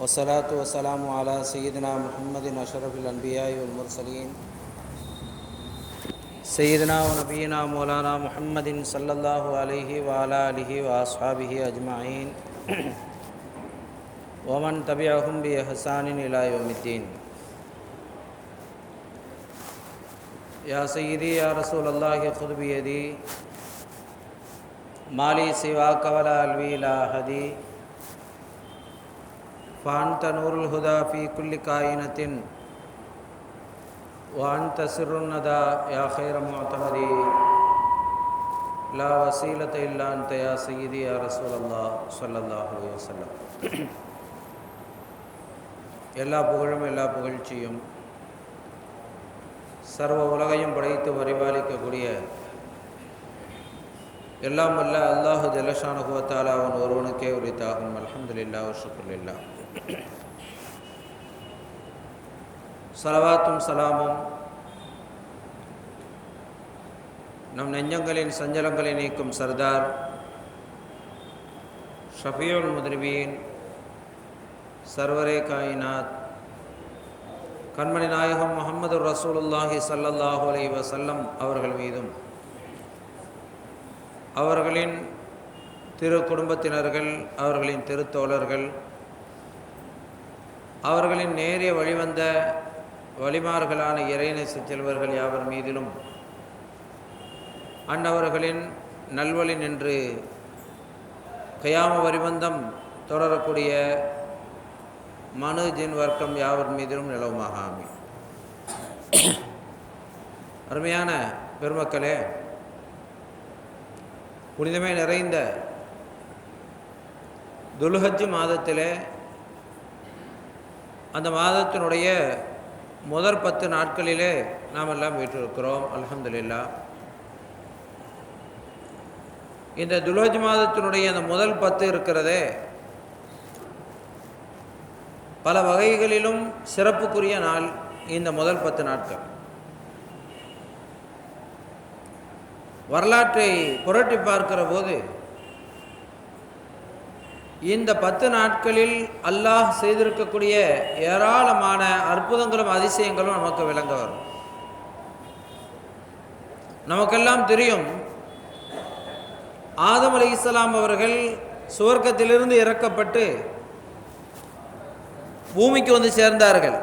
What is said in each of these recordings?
वस्सलातु वस्सलामु अला सय्यिदिना मुहम्मदिन अशरफिल अन्बियाइ वल मुरसलीन सय्यिदिना व नबीना मौलाना मुहम्मदिन सल्लल्लाहु अलैहि व अला आलिहि व अस्हाबिहि अजमाइन व मन तबिअहुम बि इहसानिन इला यौमिद्दीन। या सय्यिदी या रसूलल्लाह खुद बियदी माली सिवाक वला अलवी ला हदी फ़ान्त नूरुल हुदा फ़ी कुल्लि काइनतिन व अन्त सिर्रुन नदा या खैर मुअतमदी ला वसीलत इल्ला अन्त या सय्यिदी या रसूलल्लाह ஸல்லல்லாஹு அலைஹி வஸல்லம்। எல்லா புகழும் எல்லா புகழ்ச்சியும் சர்வ உலகையும் படைத்து பரிபாலிக்கக்கூடிய எல்லாம் வல்ல அல்லாஹு ஜல்லஷானஹு வ தஆலா அவன் ஒருவனுக்கே உரித்தாகும். அல்ஹம்துலில்லாஹ் வ ஷுக்ருலில்லாஹ். ஸலவாத்தும் சலாமும் நம் நெஞ்சங்களின் சஞ்சலங்களை நீக்கும் சர்தார் ஷஃபியுல் முத்னிபீன் சர்வரே காயினாத் கண்மணி நாயகம் முஹம்மது ரசூலுல்லாஹி ஸல்லல்லாஹு அலைஹி வஸல்லம் அவர்கள் மீதும் அவர்களின் திரு குடும்பத்தினர்கள், அவர்களின் திருத்தோழர்கள், அவர்களின் நேரிய வழிவந்த வழிமார்களான இறைநேச செல்வர்கள் யாவர் மீதிலும் அன்னவர்களின் நல்வழி நின்று கயாம வரிபந்தம் தொடரக்கூடிய மனு ஜின் வர்க்கம் யாவர் மீதிலும் நிலவுமாக ஆமீன். அருமையான பெருமக்களே, புனிதமே நிறைந்த துல்ஹஜ் மாதத்திலே அந்த மாதத்தினுடைய முதற் 10 நாட்களிலே நாம் எல்லாம் வீற்றிருக்கிறோம். அல்ஹம்துலில்லாஹ். இந்த துல்ஹஜ் மாதத்தினுடைய அந்த முதல் 10 இருக்கிறதே பல வகைகளிலும் சிறப்புக்குரிய நாள். இந்த முதல் 10 நாட்கள் வரலாற்றை புரட்டி பார்க்கிற போது இந்த 10 நாட்களில் அல்லாஹ் செய்திருக்கக்கூடிய ஏராளமான அற்புதங்களும் அதிசயங்களும் நமக்கு விளங்க வரும். நமக்கெல்லாம் தெரியும், ஆதம் அலைஹிஸ்ஸலாம் அவர்கள் சுவர்க்கத்திலிருந்து இறக்கப்பட்டு பூமிக்கு வந்து சேர்ந்தார்கள்.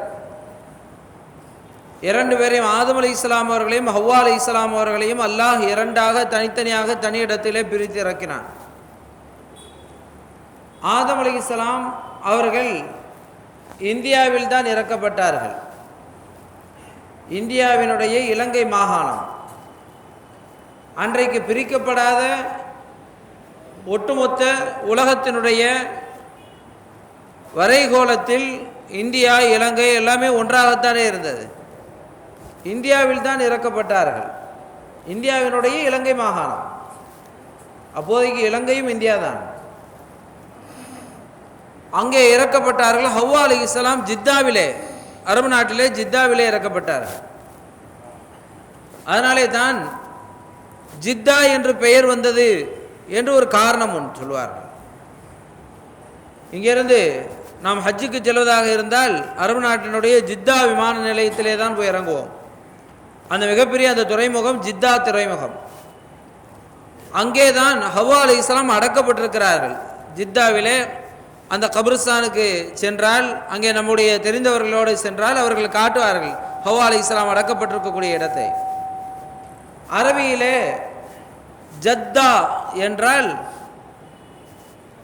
2 பேரையும், ஆதம் அலைஹிஸ்ஸலாம் அவர்களையும் ஹவ்வா அலைஹிஸ்ஸலாம் அவர்களையும் அல்லாஹ் 2ஆக தனித்தனியாக தனி இடத்திலே பிரித்து இறக்கினான். ஆதம் அலைஹிஸ்ஸலாம் அவர்கள் இந்தியாவில் தான் இறக்கப்பட்டார்கள். இந்தியாவினுடைய இலங்கை மாகாணம் அன்றைக்கு பிரிக்கப்படாத ஒட்டுமொத்த உலகத்தினுடைய வரைகோலத்தில் இந்தியா, இலங்கை எல்லாமே ஒன்றாகத்தானே இருந்தது. இந்தியாவில் தான் இறக்கப்பட்டார்கள். இந்தியாவினுடைய இலங்கை மாகாணம், அப்போதைக்கு இலங்கையும் இந்தியா தான். அங்கே இறக்கப்பட்டார்கள். ஹவ்வா அலைஹிஸ்ஸலாம் ஜித்தாவிலே, அரபு நாட்டிலே ஜித்தாவிலே இறக்கப்பட்டார்கள். அதனாலே தான் ஜித்தா என்று பெயர் வந்தது என்று ஒரு காரணம் ஒன்று சொல்வார்கள். இங்கிருந்து நாம் ஹஜ்ஜுக்கு செல்வதாக இருந்தால் அரபு நாட்டினுடைய ஜித்தா விமான நிலையத்திலே தான் போய் இறங்குவோம். அந்த மிகப்பெரிய அந்த துறைமுகம் ஜித்தா துறைமுகம். அங்கே தான் ஹவ்வா அலைஹிஸ்ஸலாம் அடக்கப்பட்டிருக்கிறார்கள். ஜித்தாவிலே அந்த கபிரிஸ்தானுக்கு சென்றால், அங்கே நம்முடைய தெரிந்தவர்களோடு சென்றால் அவர்கள் காட்டுவார்கள் ஹவ்வா அலைஹிஸ்ஸலாம் அடக்கப்பட்டிருக்கக்கூடிய இடத்தை. அரபியிலே ஜத்தா என்றால்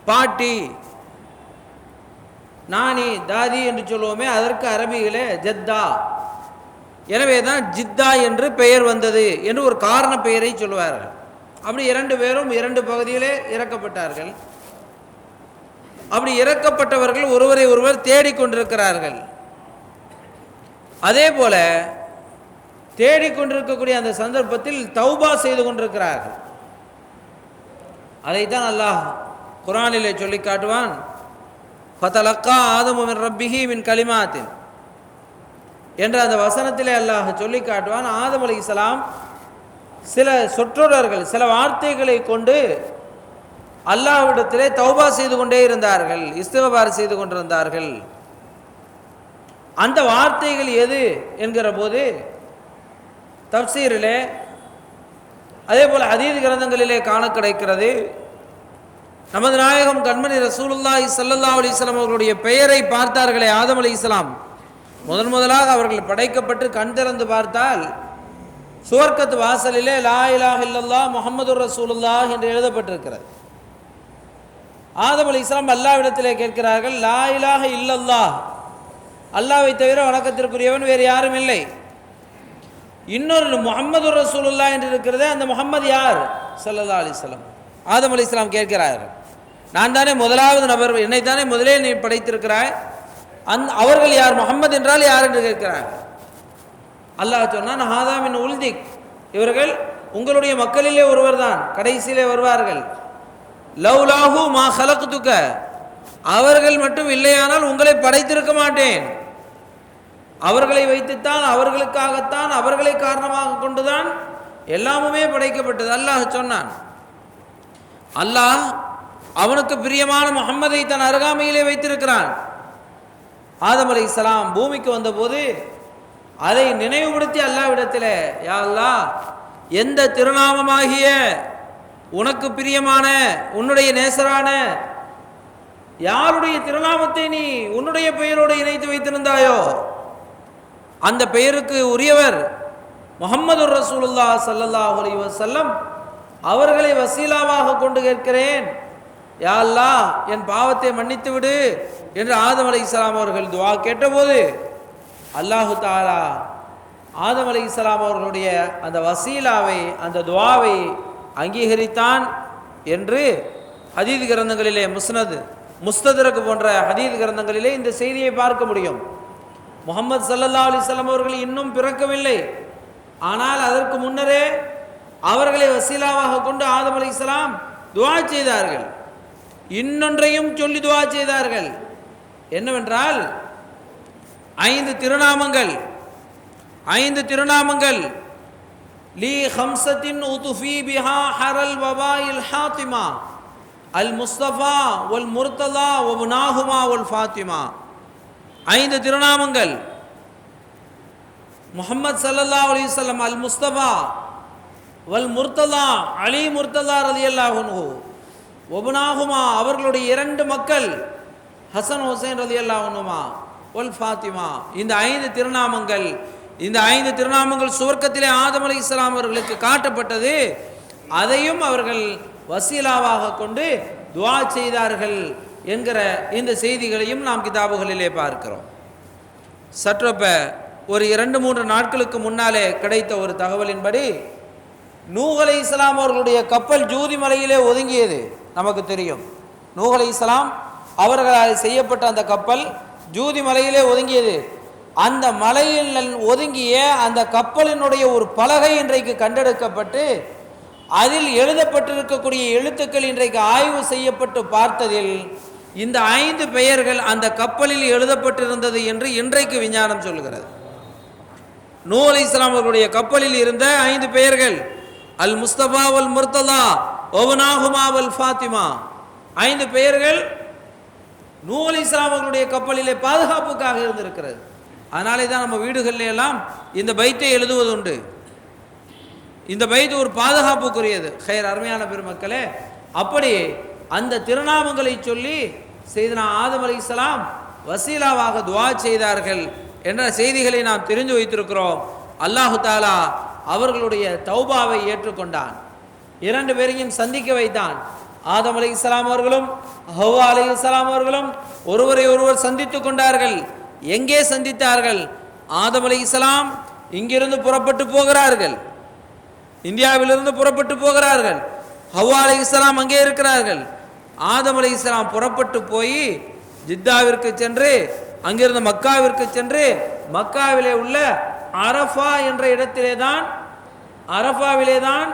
பாட்டி, நானி, தாதி என்று சொல்லுவோமே, அதற்கு அரபியிலே ஜத்தா. எனவே தான் ஜித்தா என்று பெயர் வந்தது என்று ஒரு காரண பெயரை சொல்லுவார்கள். அப்படி 2 பேரும் 2 பகுதியிலே இறக்கப்பட்டார்கள். அப்படி இறக்கப்பட்டவர்கள் ஒருவரை ஒருவர் தேடிக்கொண்டிருக்கிறார்கள். அதே போல தேடிக்கொண்டிருக்கக்கூடிய அந்த சந்தர்ப்பத்தில் தௌபா செய்து கொண்டிருக்கிறார்கள். அதைத்தான் அல்லாஹ் குர்ஆனிலே சொல்லி காட்டுவான். ஃபதலக்கா ஆதமு மின் ரப்பிஹி மின் கலிமாத்தின் என்ற அந்த வசனத்திலே அல்லாஹ் சொல்லி காட்டுவான். ஆதம் அலைஹிஸ்ஸலாம் சில சொற்றொடர்கள், சில வார்த்தைகளை கொண்டு அல்லாஹ்விடத்திலே தௌபா செய்து கொண்டே இருந்தார்கள், இஸ்திக்பார் செய்து கொண்டிருந்தார்கள். அந்த வார்த்தைகள் எது என்கிற போது தஃப்சீரிலே அதே போல ஹதீஸ் கிரந்தங்களிலே காண கிடைக்கிறது. நமது நாயகம் கண்மணி ரசூலுல்லாஹி ஸல்லல்லாஹு அலைஹி வஸல்லம் அவர்களுடைய பெயரை பார்த்தார்களே ஆதம் அலைஹிஸ்ஸலாம், முதலாக அவர்கள் படைக்கப்பட்டு கண் திறந்து பார்த்தால் சுவர்க்கத்து வாசலிலே லா இலாஹ இல்லல்லாஹ் முஹம்மதுர் ரசூலுல்லாஹ் என்று எழுதப்பட்டிருக்கிறது. ஆதம் அலைஹிஸ்ஸலாம் அல்லாஹ்விடத்திலே கேட்கிறார்கள், லா இலாஹ இல்லல்லாஹ், அல்லாஹ்வை தவிர வணக்கத்திற்குரியவன் வேறு யாரும் இல்லை. இன்னொரு முஹம்மதுர் ரசூலுல்லாஹ் என்று இருக்கிறதே, அந்த முஹம்மது யார்? ஸல்லல்லாஹு அலைஹி வஸல்லம். ஆதம் அலைஹிஸ்ஸலாம் கேட்கிறார்கள், நான் தானே முதலாவது நபர், என்னை தானே முதலே நீ படைத்திருக்கிறாய், அவர்கள் யார், முஹம்மது என்றால் யார் என்று கேட்கிறார்கள். அல்லாஹ் சொன்னான், ஹாதா மின் உல்திக், இவர்கள் உங்களுடைய மக்களிலே ஒருவர் தான், கடைசியிலே வருவார்கள். லவ்லாஹு மா ஹலக்துக, அவர்கள் மட்டும் இல்லையானால் உங்களை படைத்திருக்க மாட்டேன். அவர்களை வைத்துத்தான், அவர்களுக்காகத்தான், அவர்களை காரணமாக கொண்டுதான் எல்லாமுமே படைக்கப்பட்டது. அல்லாஹ் சொன்னான். அல்லாஹ் அவனுக்கு பிரியமான முஹம்மதை தன் அருகாமையிலே வைத்திருக்கிறான். ஆதம் அலைஹிஸ்ஸலாம் பூமிக்கு வந்தபோது அதை நினைவுபடுத்தி அல்லாஹ்விடத்திலே, யா அல்லாஹ், எந்த திருநாமமாகிய உனக்கு பிரியமான உன்னுடைய நேசரான யாருடைய திருநாமத்தை நீ உன்னுடைய பெயரோடு இணைத்து வைத்திருந்தாயோ அந்த பெயருக்கு உரியவர் முஹம்மதுர் ரசூலுல்லாஹ் ஸல்லல்லாஹு அலைஹி வஸல்லம் அவர்களை வசீலாவாக கொண்டு கேட்கிறேன். யா அல்லாஹ், என் பாவத்தை மன்னித்து விடு என்று ஆதம் அலைஹிஸ்ஸலாம் அவர்கள் துஆ கேட்டபோது அல்லாஹு தஆலா ஆதம் அலைஹிஸ்ஸலாம் அவர்களுடைய அந்த வசீலாவை, அந்த துஆவை அங்கீகரித்தான் என்று ஹதீஸ் கிரந்தங்களிலே முஸ்தத்ரக் போன்ற ஹதீஸ் கிரந்தங்களிலே இந்த செய்தியை பார்க்க முடியும். முஹம்மது ஸல்லல்லாஹு அலைஹி வஸல்லம் அவர்கள் இன்னும் பிறக்கவில்லை, ஆனால் அதற்கு முன்னரே அவர்களை வசீலாவாக கொண்டு ஆதம் அலைஹிஸ்ஸலாம் துஆ செய்தார்கள். இன்னொன்றையும் சொல்லி துஆ செய்தார்கள். என்னவென்றால், 5 திருநாமங்கள் லீ ஹம்சத்தின் உதுஃபி பிஹா ஹரல் வபாயில் ஹாத்திமா அல் முஸ்தபா வல் முர்தலா வபுனாஹுமா வல் ஃபாத்திமா. 5 திருநாமங்கள். முஹம்மது ஸல்லல்லாஹு அலைஹி வஸல்லம் அல் முஸ்தபா வல் முர்தலா, அலி முர்தலா ரலியல்லாஹு அன்ஹு, வபுனாஹுமா அவர்களுடைய 2 மக்கள் ஹசன் ஹுசைன் ரலியல்லாஹு அன்ஹுமா, வல் ஃபாத்திமா. இந்த 5 திருநாமங்கள், இந்த 5 திருநாமங்கள் சுவர்க்கத்திலே ஆதம் அலைஹிஸ்ஸலாம் அவர்களுக்கு காட்டப்பட்டது. அதையும் அவர்கள் வசீலாவாக கொண்டு துஆ செய்தார்கள் என்கிற இந்த செய்திகளையும் நாம் கிதாபுகளிலே பார்க்கிறோம். சற்றொப்ப ஒரு 2-3 நாட்களுக்கு முன்னாலே கிடைத்த ஒரு தகவலின்படி நூஹ் அலைஹிஸ்ஸலாம் அவர்களுடைய கப்பல் ஜூதி மலையிலே ஒதுங்கியது நமக்கு தெரியும். நூஹ் அலைஹிஸ்ஸலாம் அவர்களால் செய்யப்பட்ட அந்த கப்பல் ஜூதி மலையிலே ஒதுங்கியது. அந்த மலையில் ஒதுங்கிய அந்த கப்பலினுடைய ஒரு பலகை இன்றைக்கு கண்டெடுக்கப்பட்டு அதில் எழுதப்பட்டிருக்கக்கூடிய எழுத்துக்கள் இன்றைக்கு ஆய்வு செய்யப்பட்டு பார்த்ததில் இந்த 5 பெயர்கள் அந்த கப்பலில் எழுதப்பட்டிருந்தது என்று இன்றைக்கு விஞ்ஞானம் சொல்கிறது. நூஹ் அலைஹிஸ்ஸலாம் அவர்களுடைய கப்பலில் இருந்த 5 பெயர்கள் அல் முஸ்தபா வல் முர்தலா வபுனாஹுமா வல் ஃபாத்திமா. 5 பெயர்கள் நூஹ் அலைஹிஸ்ஸலாம் அவர்களுடைய கப்பலிலே பாதுகாப்புக்காக இருந்திருக்கிறது. அதனாலே தான் நம்ம வீடுகளில் எல்லாம் இந்த பைத்தை எழுதுவது உண்டு. இந்த பைத்து ஒரு பாதுகாப்புக்குரியது. ஹைர், அருமையான பெருமக்களே, அப்படி அந்த திருநாமங்களை சொல்லி செய்தனா ஆதம் அலைஹிஸ்ஸலாம் வசீலாவாக துஆ செய்தார்கள் என்ற செய்திகளை நாம் தெரிந்து வைத்திருக்கிறோம். அல்லாஹு தாலா அவர்களுடைய தௌபாவை ஏற்றுக்கொண்டான். 2 பேரையும் சந்திக்க வைத்தான். ஆதம் அலைஹிஸ்ஸலாம் அவர்களும் ஹவ்வா அலைஹிஸ்ஸலாம் அவர்களும் ஒருவரை ஒருவர் சந்தித்து கொண்டார்கள். எங்கே சந்தித்தார்கள்? ஆதம் அலைஹிஸ்ஸலாம் இங்கிருந்து புறப்பட்டு போகிறார்கள், இந்தியாவிலிருந்து புறப்பட்டு போகிறார்கள். ஹவ்வா அலைஹிஸ்ஸலாம் அங்கே இருக்கிறார்கள். ஆதம் அலைஹிஸ்ஸலாம் புறப்பட்டு போய் ஜித்தாவிற்கு சென்று அங்கிருந்து மக்காவிற்கு சென்று மக்காவிலே உள்ள அரஃபா என்ற அரஃபாவிலே தான்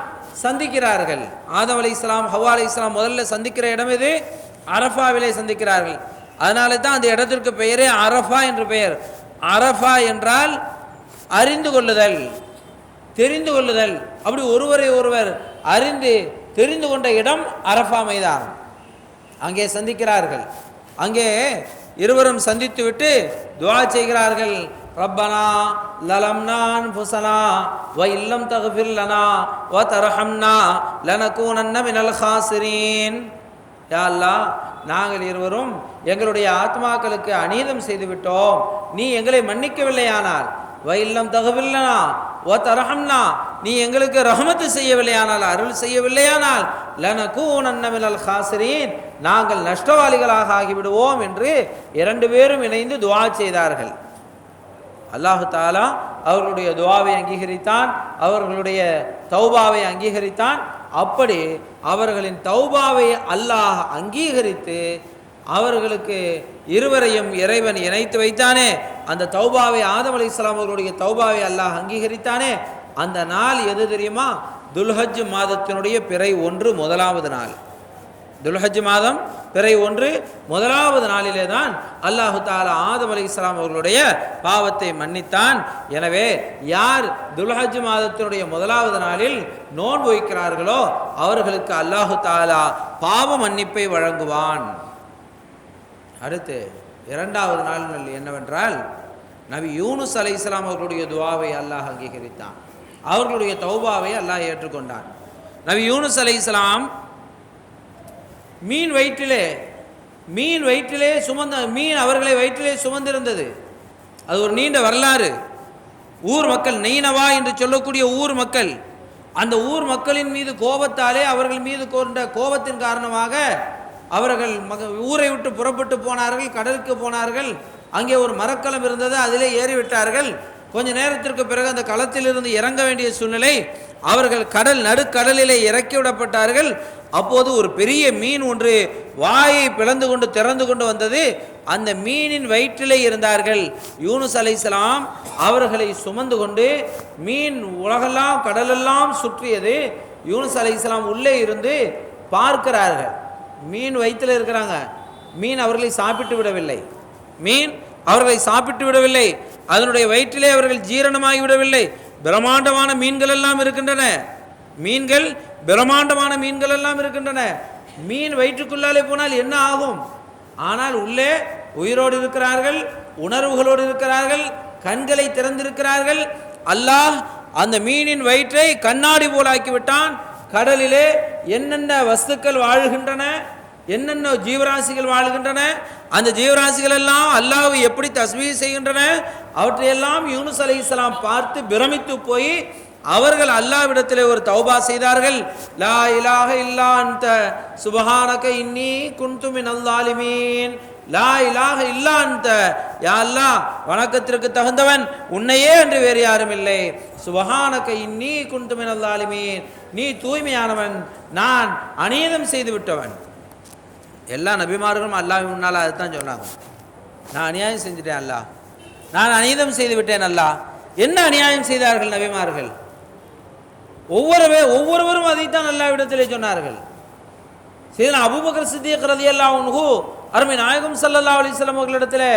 சந்திக்கிறார்கள். ஆதம் அலைஹிஸ்ஸலாம் ஹவ்வா அலைஹிஸ்ஸலாம் முதல்ல சந்திக்கிற இடம் இது, அரஃபாவிலே சந்திக்கிறார்கள். அதனால தான் அந்த இடத்திற்கு பெயரே அரஃபா என்று பெயர். அரஃபா என்றால் அறிந்து கொள்ளுதல், தெரிந்து கொள்ளுதல். அப்படி ஒருவரை ஒருவர் அறிந்து தெரிந்து கொண்ட இடம் அரஃபா மைதானம். அங்கே சந்திக்கிறார்கள். அங்கே இருவரும் சந்தித்து விட்டு துஆ செய்கிறார்கள். ரப்பனா லலம்னா அன்ஃபுஸனா வ இல்லம் தக்ஃபிர் லனா வ தர்ஹம்னா லனகூனன்ன மினல் காசிரீன். யா அல்லாஹ், நாங்கள் இருவரும் எங்களுடைய ஆத்மாக்களுக்கு அநீதம் செய்து விட்டோம். நீ எங்களை மன்னிக்கவில்லையானால், வ இல்லம் தக்ஃபிர் லனா வ தர்ஹம்னா, நீ எங்களுக்கு ரஹமத்து செய்யவில்லையானால், அருள் செய்யவில்லையானால், லனகூனன்ன மினல் காசிரீன், நாங்கள் நஷ்டவாளிகளாக ஆகிவிடுவோம் என்று இரண்டு பேரும் இணைந்து துஆ செய்தார்கள். அல்லாஹு தாலா அவர்களுடைய துஆவை அங்கீகரித்தான், அவர்களுடைய தௌபாவை அங்கீகரித்தான். அப்படி அவர்களின் தௌபாவை அல்லாஹ் அங்கீகரித்து அவர்களுக்கு இருவரையும் இறைவன் இணைத்து வைத்தானே, அந்த தௌபாவை ஆதம் அலைஹிஸ்ஸலாம் அவர்களுடைய தௌபாவை அல்லாஹ் அங்கீகரித்தானே, அந்த நாள் எது தெரியுமா? துல்ஹஜ் மாதத்தினுடைய பிறை 1 முதலாவது நாள். துல்ஹஜ் மாதம் பிறை 1 முதலாவது நாளிலே தான் அல்லாஹு தாலா ஆதம் அலைஹிஸ்ஸலாம் அவர்களுடைய பாவத்தை மன்னித்தான். எனவே யார் துல்ஹஜ் மாதத்தினுடைய முதலாவது நாளில் நோன்பு வைக்கிறார்களோ அவர்களுக்கு அல்லாஹு தாலா பாவ மன்னிப்பை வழங்குவான். அடுத்து இரண்டாவது நாள் என்னவென்றால், நபி யூனுஸ் அலைஹிஸ்ஸலாம் அவர்களுடைய துஆவை அல்லாஹ் அங்கீகரித்தான், அவர்களுடைய தௌபாவை அல்லாஹ் ஏற்றுக்கொண்டான். நபி யூனுஸ் அலைஹிஸ்ஸலாம் மீன் வயிற்றிலே சுமந்த மீன் அவர்களை வயிற்றிலே சுமந்திருந்தது. அது ஒரு நீண்ட வரலாறு. ஊர் மக்கள், நைனவா என்று சொல்லக்கூடிய ஊர் மக்கள், அந்த ஊர் மக்களின் மீது கோபத்தாலே, அவர்கள் மீது கொண்ட கோபத்தின் காரணமாக அவர்கள் ஊரை விட்டு புறப்பட்டு போனார்கள், கடலுக்கு போனார்கள். அங்கே ஒரு மரக்கலம் இருந்தது, அதிலே ஏறிவிட்டார்கள். கொஞ்ச நேரத்திற்கு பிறகு அந்த களத்திலிருந்து இறங்க வேண்டிய சூழ்நிலை. அவர்கள் நடுக்கடலிலே இறக்கி விடப்பட்டார்கள். அப்போது ஒரு பெரிய மீன் ஒன்று வாயை பிளந்து கொண்டு திறந்து கொண்டு வந்தது. அந்த மீனின் வயிற்றிலே இருந்தார்கள். யூனுஸ் அலைஹிஸ்ஸலாம் அவர்களை சுமந்து கொண்டு மீன் உலகெல்லாம் கடலெல்லாம் சுற்றியது. யூனுஸ் அலைஹிஸ்ஸலாம் உள்ளே இருந்து பார்க்கிறார்கள். மீன் வயிற்றில் இருக்கிறாங்க. மீன் அவர்களை சாப்பிட்டு விடவில்லை. அதனுடைய வயிற்றிலே அவர்கள் ஜீரணமாகி விடவில்லை. பிரம்மாண்டமான மீன்கள் எல்லாம் இருக்கின்றன. பிரம்மாண்டமான மீன்கள் எல்லாம் இருக்கின்றன. மீன் வயிற்றுக்குள்ளாலே போனால் என்ன ஆகும்? ஆனால் உள்ளே உயிரோடு இருக்கிறார்கள், உணர்வுகளோடு இருக்கிறார்கள், கண்களை திறந்திருக்கிறார்கள். அல்லாஹ் அந்த மீனின் வயிற்றை கண்ணாடி போலாக்கி விட்டான். கடலிலே என்னென்ன வஸ்துக்கள் வாழ்கின்றன, என்னென்ன ஜீவராசிகள் வாழ்கின்றன, அந்த ஜீவராசிகள் எல்லாம் அல்லாஹ்வை எப்படி தஸ்பீஹ் செய்கின்றன, அவற்றையெல்லாம் யூனுஸ் அலைஹிஸ்ஸலாம் பார்த்து பிரமித்து போய் அவர்கள் அல்லாஹ்விடத்திலே ஒரு தௌபா செய்தார்கள். லா இலாஹ இல்லா அன்த சுப்ஹானக இன்னி குன்து மினல் ஸாலிமீன். லா இலாஹ இல்லா அன்த, யா அல்லாஹ், வணக்கத்திற்கு தகுந்தவன் உன்னையே என்று வேறு யாரும் இல்லை. சுப்ஹானக இன்னி குன்து மினல் ஸாலிமீன், நீ தூய்மையானவன், நான் அநீதம் செய்து விட்டவன். எல்லா நபிமார்களும் அல்லாஹ்வின் முன்னால் அதுதான் சொன்னாங்க. நான் அநியாயம் செஞ்சுட்டேன் அல்லாஹ், நான் அநீதம் செய்து விட்டேன் அல்லாஹ். என்ன அநியாயம் செய்தார்கள் நபிமார்கள்? ஒவ்வொருவரும் அதைத்தான் அல்லாஹ்விடத்திலே சொன்னார்கள். சையதுனா அபூபக்கர் சித்திக் ரலியல்லாஹு அன்ஹு அருமை நாயகம் ஸல்லல்லாஹு அலைஹி வஸல்லம் அவர்களிடத்திலே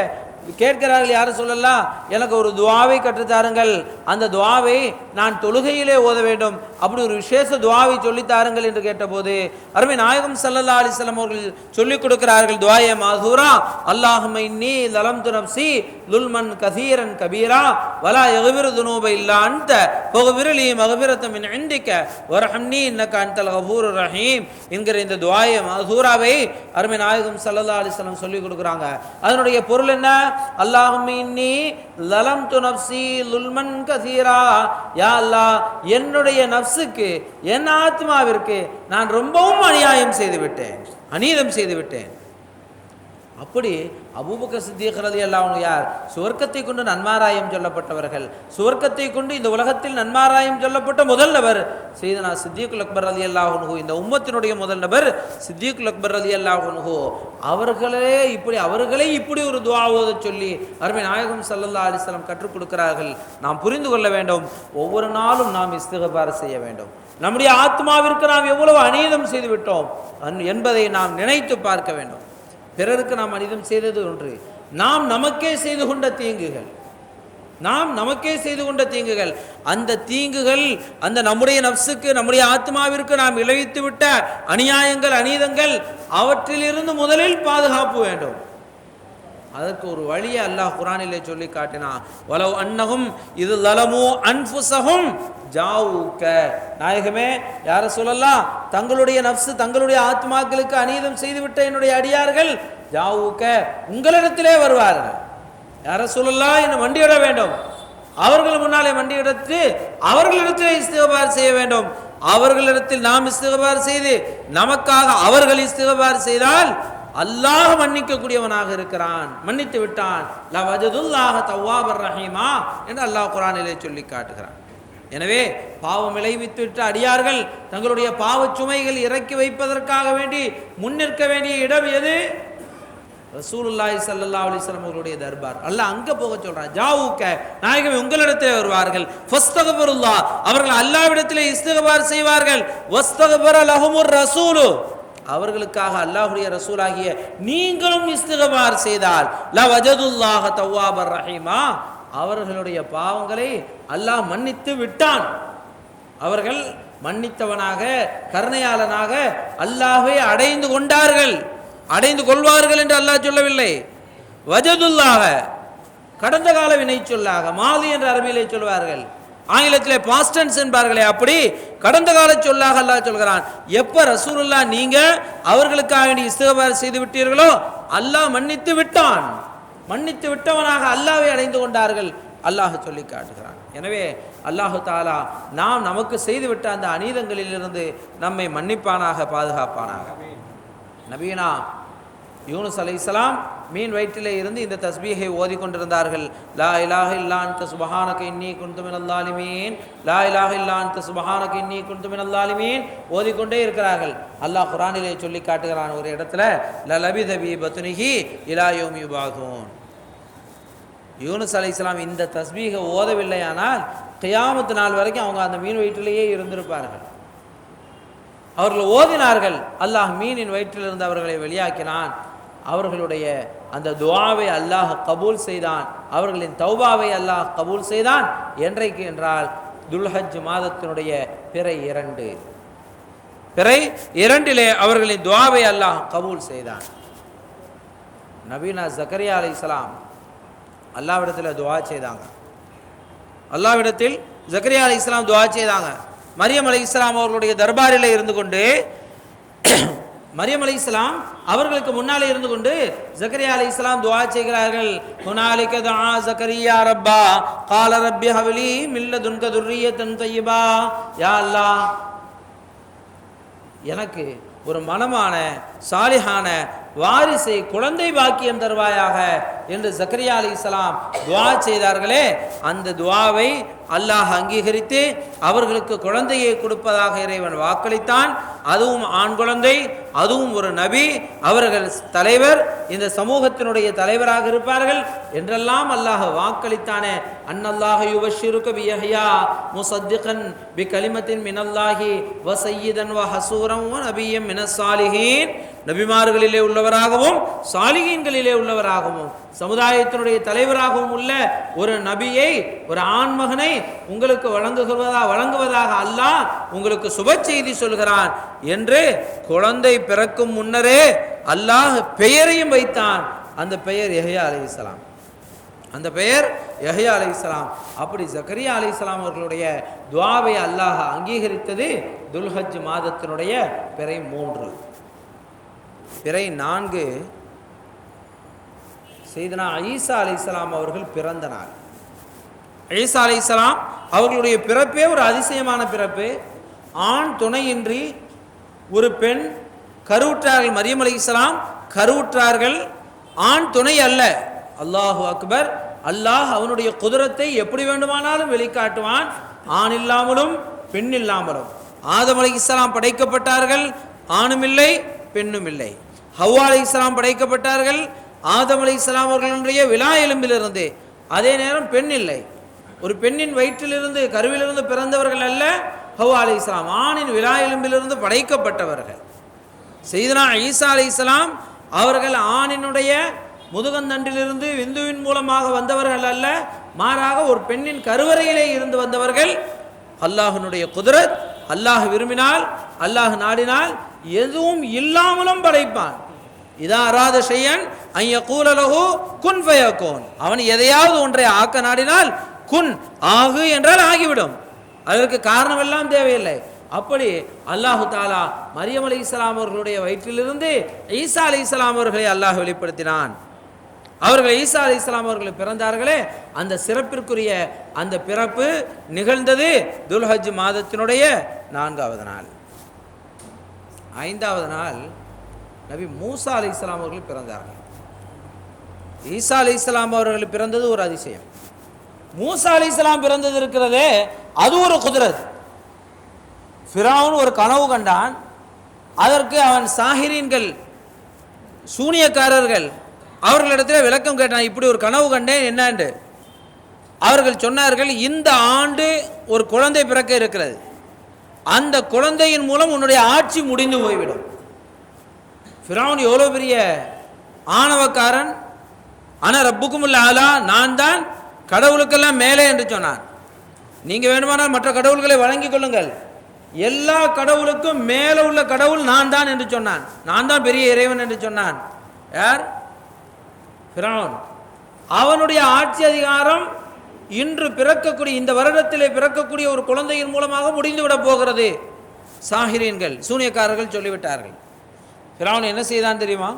கேட்கிறார்கள், யார் சொல்லலாம், எனக்கு ஒரு துஆவை கற்றுத்தாருங்கள், அந்த துஆவை நான் தொழுகையிலே ஓத வேண்டும், அப்படி ஒரு விசேஷ துஆவை சொல்லித்தாருங்கள் என்று கேட்டபோது அருமை நாயகம் ஸல்லல்லாஹு அலைஹி வஸல்லம் அவர்கள் சொல்லிக் கொடுக்கிறார்கள் துஆய மாசூரா. அல்லாஹும்ம இன்னி ஸலம்து நஃப்ஸி லுல்மன் கஸீரன் கபீரா வலா யக்ஃபிரு ذுனூப இல்லா அன்த ஃபக்ஃபிர் லீ மக்ஃபிரத்தன் மின் இன்திக வர்ஹம்னி இன்னக அன்தல் கஃபூருர் ரஹீம் என்கிற இந்த துஆய மாசூராவை அருமை நாயகம் ஸல்லல்லாஹு அலைஹி வஸல்லம் சொல்லிக் கொடுக்குறாங்க. அதனுடைய பொருள் என்ன? அல்லாஹும்ம இன்னி ஸலம்து நஃப்ஸி லுல்மன் கஸீரா, யா அல்லாஹ், என்னுடைய நஃப்ஸுக்கு, என் ஆத்மாவிற்கு நான் ரொம்பவும் அநியாயம் செய்து விட்டேன், அநீதம் செய்து விட்டேன். அப்படி அபூபக்கர் சித்திக் ரலியல்லாஹு அன்ஹு யார்? சுவர்க்கத்தை கொண்டு நன்மாராயம் சொல்லப்பட்டவர்கள். சுவர்க்கத்தை கொண்டு இந்த உலகத்தில் நன்மாராயம் சொல்லப்பட்ட முதல் நபர் சையதுனா சித்திக்குல் அக்பர் ரலியல்லாஹு அன்ஹு. இந்த உம்மத்தினுடைய முதல் நபர் சித்திக்குல் அக்பர் ரலியல்லாஹு அன்ஹு. அவர்களே இப்படி ஒரு துஆ ஓத சொல்லி அருமை நாயகம் ஸல்லல்லாஹு அலைஹி வஸல்லம் கற்றுக் கொடுக்கிறார்கள். நாம் புரிந்து கொள்ள வேண்டும், ஒவ்வொரு நாளும் நாம் இஸ்திக்பார் செய்ய வேண்டும். நம்முடைய ஆத்மாவிற்கு நாம் எவ்வளவு அநீதம் செய்து விட்டோம் என்பதை நாம் நினைத்து பார்க்க வேண்டும். பிறருக்கு நாம் அநீதம் செய்தது ஒன்று, நாம் நமக்கே செய்து கொண்ட தீங்குகள். நாம் நமக்கே செய்து கொண்ட தீங்குகள். அந்த தீங்குகள், அந்த நம்முடைய நப்சுக்கு, நம்முடைய ஆத்மாவிற்கு நாம் விளைவித்து விட்ட அநியாயங்கள், அநீதங்கள், அவற்றிலிருந்து முதலில் பாதுகாப்பு வேண்டும். அதற்கு ஒரு வழியை அல்லாஹ் குர்ஆனிலே சொல்லி காட்டினான். வலவ் அன்னஹும் இது லலமு அன்ஃபுஸஹும் ஜாஊக, நாயகமே யா ரசூலல்லாஹ், தங்களுடைய நப்சு, தங்களுடைய ஆத்மாக்களுக்கு அநீதம் செய்துவிட்ட என்னுடைய அடியார்கள் ஜாஊக, உங்களிடத்திலே வருவார்கள். யா ரசூலல்லாஹ், என்ன மண்டியிட வேண்டும். அவர்கள் முன்னாலே மண்டியிடத்து அவர்களிடத்திலே இஸ்திக்பார் செய்ய வேண்டும். அவர்களிடத்தில் நாம் இஸ்திக்பார் செய்து நமக்காக அவர்கள் இஸ்திக்பார் செய்தால் அல்லாஹ் மன்னிக்கக்கூடியவனாக இருக்கிறான், மன்னித்து விட்டான். லவஜதுல்லாஹ தவ்வாபர் ரஹீமா என்று அல்லாஹ் குர்ஆனிலே சொல்லி காட்டுகிறான். எனவே பாவம் விளைவித்து விட்ட அடியார்கள் தங்களுடைய பாவச் சுமைகள் இறக்கி வைப்பதற்காக வேண்டி முன்னிற்க வேண்டிய இடம் எது? ரசூலுல்லாஹி ஸல்லல்லாஹு அலைஹி வஸல்லம் அவர்களுடைய தர்பார். அல்லாஹ் அங்க போக சொல்றான். ஜாஊக, நாயகமே உங்களிடத்திலே வருவார்கள். ஃபஸ்தக்பிருல்லாஹ், அவர்கள் அல்லாஹ்விடத்திலே இஸ்திக்பார் செய்வார்கள். வஸ்தக்பர லஹுமுர் ரசூலு, அவர்களுக்காக அல்லாஹ்வுடைய ரசூலாகிய நீங்களும் இஸ்திக்பார் செய்தால் லவஜதுல்லாஹ தவ்வாபர் ரஹீமா, அவர்களுடைய பாவங்களை அல்லாஹ் மன்னித்து விட்டான். அவர்கள் மன்னித்தவனாக, கருணையாளனாக அல்லாஹ்வை அடைந்து கொண்டார்கள், அடைந்து கொள்வார்கள் என்று அல்லாஹ் சொல்லவில்லை. வஜதுல்லாஹ கடந்த கால வினை சொல்லாக, மாலி என்று அரபியிலே சொல்வார்கள், ஆங்கிலத்திலே பாஸ்ட் டென்ஸ் என்பார்களே, அப்படி கடந்த கால சொல்லாக அல்லாஹ் சொல்கிறான். எப்ப ரசூலுல்லாஹ் நீங்க அவர்களுக்காக இஸ்திக்பார் செய்து விட்டீர்களோ அல்லாஹ் மன்னித்து விட்டான். மன்னித்து விட்டவனாக அல்லாஹ்வை அடைந்து கொண்டார்கள் அல்லாஹ் சொல்லி காட்டுகிறான். எனவே அல்லாஹு தாலா நாம் நமக்கு செய்துவிட்ட அந்த அநீதங்களிலிருந்து நம்மை மன்னிப்பானாக, பாதுகாப்பானாக. நபீனா யூனுஸ் அலைஹிஸ்ஸலாம் மீன் வயிற்றிலே இருந்து இந்த தஸ்பீஹை ஓதிக்கொண்டிருந்தார்கள். லா இலாஹ இல்லா அன்த சுப்ஹானக இன்னீ குன்து மினல் ஸாலிமீன், லா இலாஹ இல்லா அன்த சுப்ஹானக இன்னீ குன்து மினல் ஸாலிமீன் ஓதிக்கொண்டே இருக்கிறார்கள். அல்லாஹ் குர்ஆனிலே சொல்லி காட்டுகிறான் ஒரு இடத்துல, லலபித பி பத்னிஹி இலா யௌமி யுபாதூன். யூனுஸ் அலைஹிஸ்ஸலாம் இந்த தஸ்பீஹை ஓதவில்லையானால் கியாமத் நாள் வரைக்கும் அவங்க அந்த மீன் வயிற்றிலேயே இருந்திருப்பார்கள். அவர்கள் ஓதினார்கள். அல்லாஹ் மீனின் வயிற்றிலிருந்து அவர்களை வெளியாக்கினான். அவர்களுடைய அந்த துஆவை அல்லாஹ் கபூல் செய்தான். அவர்களின் தௌபாவை அல்லாஹ் கபூல் செய்தான். என்றைக்கு என்றால் துல்ஹஜ் மாதத்தினுடைய பிறை 2, பிறை 2 அவர்களின் துஆவை அல்லாஹ் கபூல் செய்தான். நபீனா ஜக்கரியா அலைஹிஸ்ஸலாம் அல்லாஹ்விடத்தில் துஆ செய்தாங்க. அல்லாஹ்விடத்தில் ஜக்கரியா அலைஹிஸ்ஸலாம் துஆ செய்தாங்க. மரியம் அலைஹிஸ்ஸலாம் அவர்களுடைய தர்பாரில் இருந்து கொண்டு, மரியம் அலைஹிஸ்ஸலாம் அவர்களுக்கு முன்னாலே இருந்து கொண்டு ஜக்கரியா அலைஹிஸ்ஸலாம் துஆ செய்கிறார்கள். ஹுனாலிக துஆ ஜக்கரியா ரப்பா கால ரப்பி ஹவ்லி மின் லதுன்க துர்ரியத்தன் தய்யிபா, யா அல்லாஹ் எனக்கு ஒரு மனமான சாலிஹான வாரிசை, குழந்தை பாக்கியம் தருவாயாக என்று ஜக்கரியா அலைஹிஸ்ஸலாம் துஆ செய்தார்களே, அந்த துஆவை அல்லாஹ் அங்கீகரித்து அவர்களுக்கு குழந்தையை கொடுப்பதாக இறைவன் வாக்களித்தான். அதுவும் ஆண் குழந்தை, அதுவும் ஒரு நபி, அவர்கள் தலைவர், இந்த சமூகத்தினுடைய தலைவராக இருப்பார்கள் என்றெல்லாம் அல்லாஹ் வாக்களித்தானே. அன்னல்லாஹ யுபஷ்ஷிருக பியஹ்யா முஸத்திகன் பிகலிமத்தின் மினல்லாஹி வ சய்யிதன் வ ஹஸூரன் வ நபிய்யன் மினஸ் ஸாலிஹீன், நபிமார்களிலே உள்ளவராகவும் சாலிஹீன்களிலே உள்ளவராகவும் சமுதாயத்தினுடைய தலைவராகவும் உள்ள ஒரு நபியை, ஒரு ஆண்மகனை உங்களுக்கு வழங்குவதாக அல்லாஹ் உங்களுக்கு சுப செய்தி சொல்கிறான் என்று குழந்தை பிறக்கும் முன்னரே அல்லாஹ் பெயரையும் வைத்தான். அந்த பெயர் யஹ்யா அலைஹிஸ்ஸலாம். அந்த பெயர் யஹ்யா அலைஹிஸ்ஸலாம். அப்படி ஜக்கரியா அலைஹிஸ்ஸலாம் அவர்களுடைய துஆவை அல்லாஹ் அங்கீகரித்தது துல்ஹஜ் மாதத்தினுடைய பிறை 3. பிறை 4 சையதுனா ஈசா அலைஹிஸ்ஸலாம் அவர்கள் பிறந்த நாள். ஈசா அலைஹிஸ்ஸலாம் அவர்களுடைய பிறப்பே ஒரு அதிசயமான பிறப்பு. ஆண் துணையின்றி ஒரு பெண் கருவுற்றார்கள். மரியம் அலைஹிஸ்ஸலாம் கருவுற்றார்கள், ஆண் துணை அல்ல. அல்லாஹு அக்பர். அல்லாஹ் அவனுடைய குதிரத்தை எப்படி வேண்டுமானாலும் வெளிக்காட்டுவான், ஆண் இல்லாமலும் பெண் இல்லாமலும். ஆதம் அலைஹிஸ்ஸலாம் படைக்கப்பட்டார்கள், ஆணும் இல்லை பெண்ணும் இல்லை. ஹவ்வா அலைஹிஸ்ஸலாம் படைக்கப்பட்டார்கள், ஆதம் அலைஹிஸ்ஸலாம் அவர்களுடைய விலா எலும்பிலிருந்து. அதே நேரம் பெண் இல்லை. ஒரு பெண்ணின் வயிற்றிலிருந்து, கருவிலிருந்து பிறந்தவர்கள் அல்ல ஹவ்வா அலைஹிஸ்ஸலாம், ஆணின் விலா எலும்பிலிருந்து படைக்கப்பட்டவர்கள். சையதுனா ஈசா அலைஹிஸ்ஸலாம் அவர்கள் ஆணினுடைய முதுகந்தண்டிலிருந்து விந்துவின் மூலமாக வந்தவர்கள் அல்ல, மாறாக ஒரு பெண்ணின் கருவறையிலே இருந்து வந்தவர்கள். அல்லாஹ்வுடைய குத்ரத், அல்லாஹ் விரும்பினால், அல்லாஹ் நாடினால் எதுவும் இல்லாமலும் படைப்பான். இதா அராத ஷையன் அன் யகூல லஹு குன் ஃபயகூன். அவன் எதையாவது ஒன்றை ஆக்க நாடினால் குன், ஆகு என்றால் ஆகிவிடும். அதற்கு காரணம் எல்லாம் தேவையில்லை. அப்படி அல்லாஹு தாலா மரியம் அலைஹிஸ்ஸலாம் அவர்களுடைய வயிற்றிலிருந்து ஈசா அலைஹிஸ்ஸலாம் அவர்களை அல்லாஹ் வெளிப்படுத்தினான். அவர்கள் ஈசா அலைஹிஸ்ஸலாம் அவர்கள் பிறந்தார்களே, அந்த சிறப்பிற்குரிய அந்த பிறப்பு நிகழ்ந்தது துல்ஹஜ் மாதத்தினுடைய 4வது நாள். 5வது நாள் நபி மூசா அலைஹிஸ்ஸலாம் அவர்கள் பிறந்தார்கள். ஈசா அலைஹிஸ்ஸலாம் அவர்கள் பிறந்தது ஒரு அதிசயம். மூசா அலைஹிஸ்ஸலாம் பிறந்தது இருக்கிறதே, அது ஒரு குத்ரத். ஃபிரௌன் ஒரு கனவு கண்டான். அதற்கு அவன் சாஹிரீன்கள், சூனியக்காரர்கள், அவர்களிடத்தில் விளக்கம் கேட்டான். இப்படி ஒரு கனவு கண்டேன், என்னண்டு? அவர்கள் சொன்னார்கள், இந்த ஆண்டு ஒரு குழந்தை பிறக்க இருக்கிறது, அந்த குழந்தையின் மூலம் உன்னுடைய ஆட்சி முடிந்து போய்விடும். ஃபிரௌன் எவ்வளோ பெரிய ஆணவக்காரன்! ஆனா ரப்புக்குமுல் ஆலா, நான் தான் கடவுளுக்கெல்லாம் மேலே என்று சொன்னான். நீங்கள் வேண்டுமானால் மற்ற கடவுள்களை வழங்கிக் கொள்ளுங்கள், எல்லா கடவுளுக்கும் மேலே உள்ள கடவுள் நான் தான் என்று சொன்னான். நான் தான் பெரிய இறைவன் என்று சொன்னான். யார்? ஃபிரௌன். அவனுடைய ஆட்சி அதிகாரம் இன்று பிறக்கக்கூடிய, இந்த வருடத்திலே பிறக்கக்கூடிய ஒரு குழந்தையின் மூலமாக முடிந்துவிடப் போகிறது. சாஹிரீன்கள், சூனியக்காரர்கள் சொல்லிவிட்டார்கள். ஃபிரௌன் என்ன செய்தான் தெரியுமா?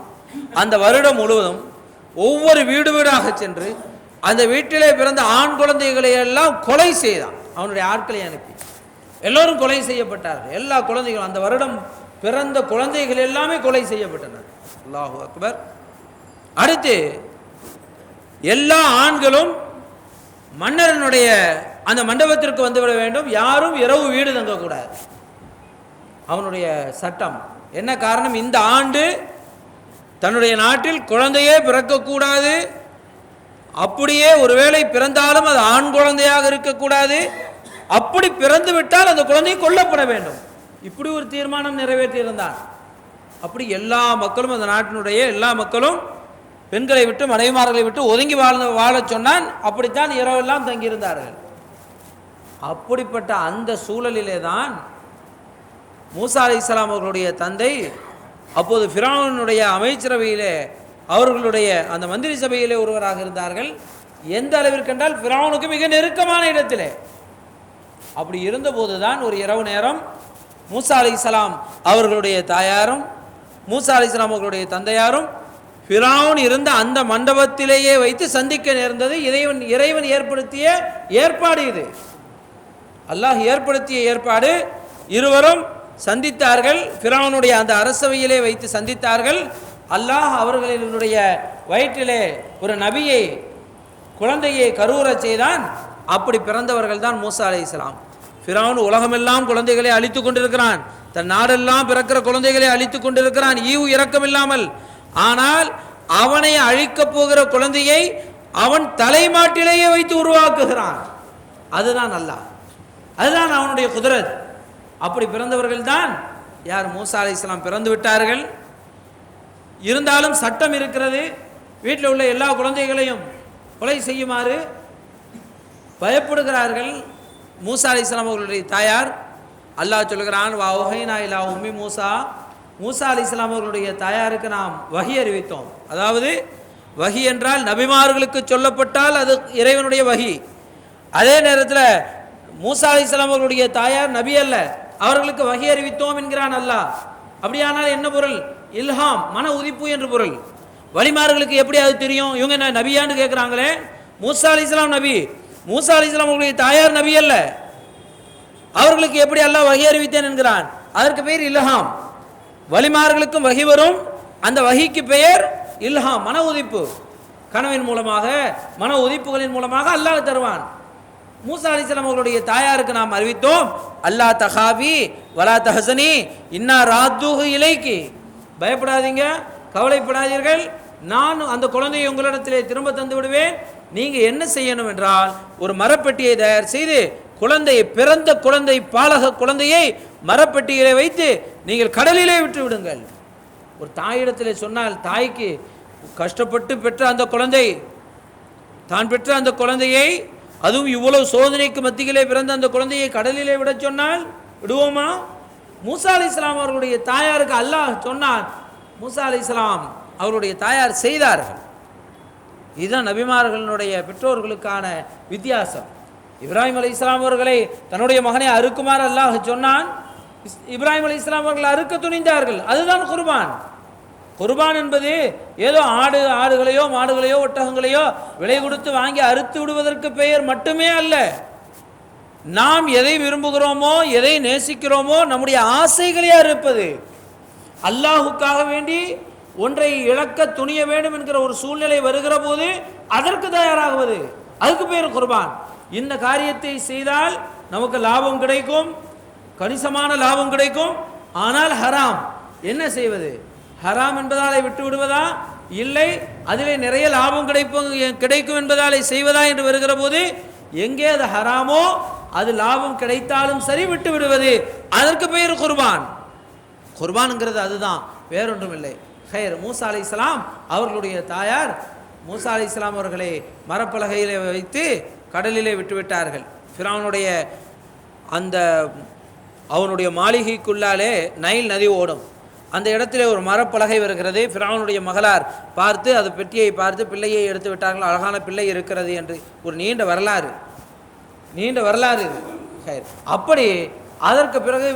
அந்த வருடம் முழுவதும் ஒவ்வொரு வீடு வீடாக சென்று அந்த வீட்டிலே பிறந்த ஆண் குழந்தைகளை எல்லாம் கொலை செய்தான். அவனுடைய ஆட்களை அனுப்பி எல்லோரும் கொலை செய்யப்பட்டார்கள். எல்லா குழந்தைகளும், அந்த வருடம் பிறந்த குழந்தைகள் எல்லாமே கொலை செய்யப்பட்டனர். அல்லாஹு அக்பர். அடுத்து எல்லா ஆண்களும் மன்னரனுடைய அந்த மண்டபத்திற்கு வந்துவிட வேண்டும், யாரும் இரவு வீடு தங்கக்கூடாது. அவனுடைய சட்டம் என்ன காரணம்? இந்த ஆண்டு தன்னுடைய நாட்டில் குழந்தையே பிறக்கக்கூடாது, அப்படியே ஒருவேளை பிறந்தாலும் அது ஆண் குழந்தையாக இருக்கக்கூடாது, அப்படி பிறந்து விட்டால் அந்த குழந்தை கொல்லப்பட வேண்டும். இப்படி ஒரு தீர்மானம் நிறைவேற்றியிருந்தான். அப்படி எல்லா மக்களும், அந்த நாட்டினுடைய எல்லா மக்களும் பெண்களை விட்டு, மனைவிமார்களை விட்டு ஒதுங்கி வாழச் சொன்னான். அப்படித்தான் இரவெல்லாம் தங்கியிருந்தார்கள். அப்படிப்பட்ட அந்த சூழலிலே தான் மூசா அலைஹிஸ்ஸலாம் அவர்களுடைய தந்தை அப்போது ஃபிரௌனுடைய அமைச்சரவையிலே, அவர்களுடைய அந்த மந்திரி சபையிலே ஒருவராக இருந்தார்கள். எந்த அளவிற்கென்றால் ஃபிரௌனுக்கு மிக நெருக்கமான இடத்திலே. அப்படி இருந்தபோது தான் ஒரு இரவு நேரம் மூசா அலைஹிஸ்ஸலாம் அவர்களுடைய தாயாரும் மூசா அலைஹிஸ்ஸலாம் அவர்களுடைய தந்தையாரும் ஃபிரௌன் இருந்த அந்த மண்டபத்திலேயே வைத்து சந்திக்க நேர்ந்தது. இறைவன் ஏற்படுத்திய ஏற்பாடு இது. அல்லாஹ் ஏற்படுத்திய ஏற்பாடு. இருவரும் சந்தித்தார்கள். ஃபிரௌனுடைய அந்த அரசவையிலே வைத்து சந்தித்தார்கள். அல்லாஹ் அவர்களுடைய வயிற்றிலே ஒரு நபியை, குழந்தையை கருவுறச் செய்தான். அப்படி பிறந்தவர்கள் தான் மூசா அலைஹிஸ்ஸலாம். ஃபிரௌன் உலகமெல்லாம் குழந்தைகளை அழித்து கொண்டிருக்கிறான், தன் நாடெல்லாம் பிறக்கிற குழந்தைகளை அழித்து கொண்டிருக்கிறான், ஈவு இரக்கம் இல்லாமல். ஆனால் அவனை அழிக்கப் போகிற குழந்தையை அவன் தலைமாட்டிலேயே வைத்து உருவாக்குகிறான். அதுதான் அல்லாஹ், அதுதான் அவனுடைய குத்ரத். அப்படி பிறந்தவர்கள் தான் யார்? மூசா அலைஹிஸ்ஸலாம் பிறந்து விட்டார்கள். இருந்தாலும் சட்டம் இருக்கிறது, வீட்டில் உள்ள எல்லா குழந்தைகளையும் கொலை செய்யுமாறு பயப்படுகிறார்கள். மூசா அலைஹிஸ்ஸலாம் அவர்களுடைய தாயார், அல்லாஹ் சொல்கிறான், வா ஒஹைனா இலா உம்மி மூசா, மூசா அலைஹிஸ்ஸலாம் அவர்களுடைய தாயாருக்கு நாம் வஹி அறிவித்தோம். அதாவது வஹி என்றால் நபிமார்களுக்கு சொல்லப்பட்டால் அது இறைவனுடைய வஹி. அதே நேரத்தில் மூசா அலைஹிஸ்ஸலாம் அவர்களுடைய தாயார் நபி அல்ல, அவர்களுக்கு வஹி அறிவித்தோம் என்கிறான் அல்லாஹ். அப்படியானால் என்ன பொருள்? இல்ஹாம், மன உதிப்பு என்று பொருள். வலிமார்களுக்கு எப்படி அது தெரியும்? இவங்க என்ன நபியான்னு கேட்குறாங்களே. மூசா அலைஹிஸ்ஸலாம் நபி, மூசா அலைஹிஸ்ஸலாம் அவர்களுடைய தாயார் நபி அல்ல, அவர்களுக்கு எப்படி அல்லாஹ் வஹி அறிவித்தேன் என்கிறான்? அதற்கு பெயர் இல்ஹாம். வலிமார்களுக்கும் வஹி வரும், அந்த வஹிக்கு பெயர் இல்ஹாம், மன உதிப்பு. கனவின் மூலமாக, மன உதிப்புகளின் மூலமாக அல்லாஹ் தருவான். மூசா அலைஹிஸ்ஸலாம் அவர்களுடைய தாயாருக்கு நாம் அறிவித்தோம், அல்லா தஹாபி வலா தஹசனி இன்னா ராத்துஹு இலைக்கி, பயப்படாதீங்க, கவலைப்படாதீர்கள், நான் அந்த குழந்தையை உங்களிடத்திலே திரும்ப தந்து விடுவேன். நீங்கள் என்ன செய்யணும் என்றால், ஒரு மரப்பெட்டியை தயார் செய்து குழந்தையை, பிறந்த குழந்தை, பாலக குழந்தையை மரப்பெட்டியிலே வைத்து நீங்கள் கடலிலே விட்டு விடுங்கள். ஒரு தாயிடத்திலே சொன்னால், தாய்க்கு கஷ்டப்பட்டு பெற்ற அந்த குழந்தை தான் பெற்ற அந்த குழந்தையை, அதுவும் இவ்வளவு சோதனைக்கு மத்தியிலே பிறந்த அந்த குழந்தையை கடலிலே விட சொன்னால் விடுவோமா? மூசா அலைஹிஸ்ஸலாம் அவர்களுடைய தாயாருக்கு அல்லாஹ் சொன்னான், மூசா அலைஹிஸ்ஸலாம் அவருடைய தாயார் செய்தார்கள். இதுதான் நபிமார்களுடைய பெற்றோர்களுக்கான வித்தியாசம். இப்ராஹிம் அலைஹிஸ்ஸலாம் அவர்களை தன்னுடைய மகனை அறுக்குமாறு அல்லாஹ் சொன்னான். இப்ராஹிம் அலைஹிஸ்ஸலாம் அவர்கள் அறுக்க துணிந்தார்கள். அதுதான் குர்பான். குர்பான் என்பது ஏதோ ஆடுகளையோ மாடுகளையோ ஒட்டகங்களையோ விலை கொடுத்து வாங்கி அறுத்து விடுவதற்கு பெயர் மட்டுமே அல்ல. நாம் எதை விரும்புகிறோமோ, எதை நேசிக்கிறோமோ, நம்முடைய ஆசைகளை அறுப்பது, அல்லாஹுக்காக வேண்டி ஒன்றை இழக்க துணிய வேண்டும் என்கிற ஒரு சூழ்நிலை வருகிற போது அதற்கு தயாராகுவது, அதுக்கு பேர் குர்பான். இந்த காரியத்தை செய்தால் நமக்கு லாபம் கிடைக்கும், கணிசமான லாபம் கிடைக்கும். ஆனால் ஹராம். என்ன செய்வது? ஹராம் என்பதாலே விட்டு விடுவதா, இல்லை அதிலே நிறைய லாபம் கிடைக்கும் என்பதாலே செய்வதா என்று வருகிற போது எங்கே அது ஹராமோ, அது லாபம் கிடைத்தாலும் சரி விட்டு விடுவது, அதற்கு பெயர் குர்பான். குர்பான்ங்கிறது அதுதான், வேறொன்றும் இல்லை. ஹைர், மூசா அலைஹிஸ்ஸலாம் அவர்களுடைய தாயார் மூசா அலைஹிஸ்ஸலாம் அவர்களை மரப்பலகையிலே வைத்து கடலிலே விட்டுவிட்டார்கள். ஃபிரௌனுடைய அந்த அவனுடைய மாளிகைக்குள்ளாலே நைல் நதி ஓடும். அந்த இடத்திலே ஒரு மரப்பலகை வருகிறது. ஃபிரௌனுடைய மகளார் பார்த்து, அது பெட்டியை பார்த்து பிள்ளையை எடுத்து விட்டார்கள், அழகான பிள்ளை இருக்கிறது என்று ஒரு நீண்ட வரலாறு இது. அப்படி அதற்கு பிறகு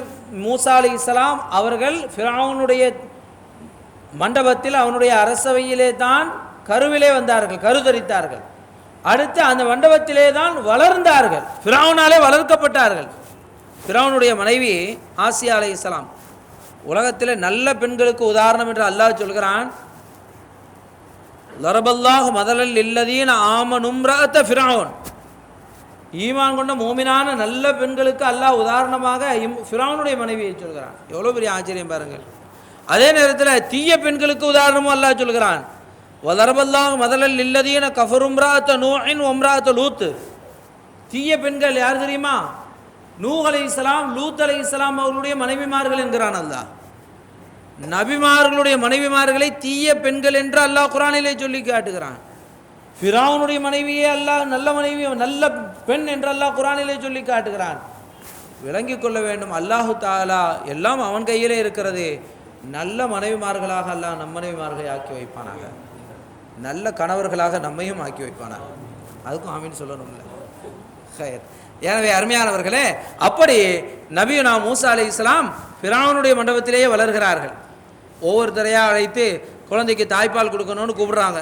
மூசா அலைஹிஸ்ஸலாம் அவர்கள் ஃபிரௌனுடைய மண்டபத்தில், அவனுடைய அரசவையிலே தான் கருவிலே வந்தார்கள், கருதரித்தார்கள். அடுத்து அந்த மண்டபத்திலே தான் வளர்ந்தார்கள், ஃபிரௌனாலே வளர்க்கப்பட்டார்கள். ஃபிரௌனுடைய மனைவி ஆசியா அலைஹிஸ்ஸலாம் உலகத்திலே நல்ல பெண்களுக்கு உதாரணம் என்று அல்லாஹ் சொல்கிறான். லரபல்லாஹு மதலல் லில்லதீன ஆமனு இம்ரஅத ஃபிரௌன். ஈமான் கொண்ட மோமினான நல்ல பெண்களுக்கு அல்லாஹ் உதாரணமாக ஃபிரௌனுடைய மனைவியை சொல்கிறான். எவ்வளோ பெரிய ஆச்சரியம் பாருங்கள். அதே நேரத்தில் தீய பெண்களுக்கு உதாரணமும் அல்லாஹ் சொல்கிறான். வலரபல்லாஹு மதலல் லில்லதீன கஃபரு இம்ரஅத நூஹின் வ இம்ரஅத லூத். தீய பெண்கள் யார் தெரியுமா? நூஹ் அலைஹிஸ்ஸலாம், லூத் அலைஹிஸ்ஸலாம் அவர்களுடைய மனைவிமார்கள் என்கிறான் அல்லாஹ். நபிமார்களுடைய மனைவிமார்களை தீய பெண்கள் என்று அல்லாஹ் குர்ஆனிலே சொல்லி காட்டுகிறான். ஃபிரௌனுடைய மனைவியே அல்லாஹ் நல்ல மனைவி, நல்ல பெண் என்று அல்லாஹ் குர்ஆனிலே சொல்லி காட்டுகிறான். விளங்கிக் கொள்ள வேண்டும், அல்லாஹு தஆலா எல்லாம் அவன் கையிலே இருக்கிறது. நல்ல மனைவிமார்களாக அல்லாஹ் நம் மனைவிமார்களை ஆக்கி வைப்பானாக, நல்ல கணவர்களாக நம்மையும் ஆக்கி வைப்பானாக. அதுக்கும் ஆமீன் சொல்லணும்ல. ஹைர். எனவே அருமையானவர்களே, அப்படி நபியுனா மூசா அலைஹிஸ்ஸலாம் ஃபிரௌனுடைய மண்டபத்திலேயே வளர்கிறார்கள். ஒவ்வொருத்தரையாக அழைத்து குழந்தைக்கு தாய்ப்பால் கொடுக்கணும்னு கூப்பிடுறாங்க.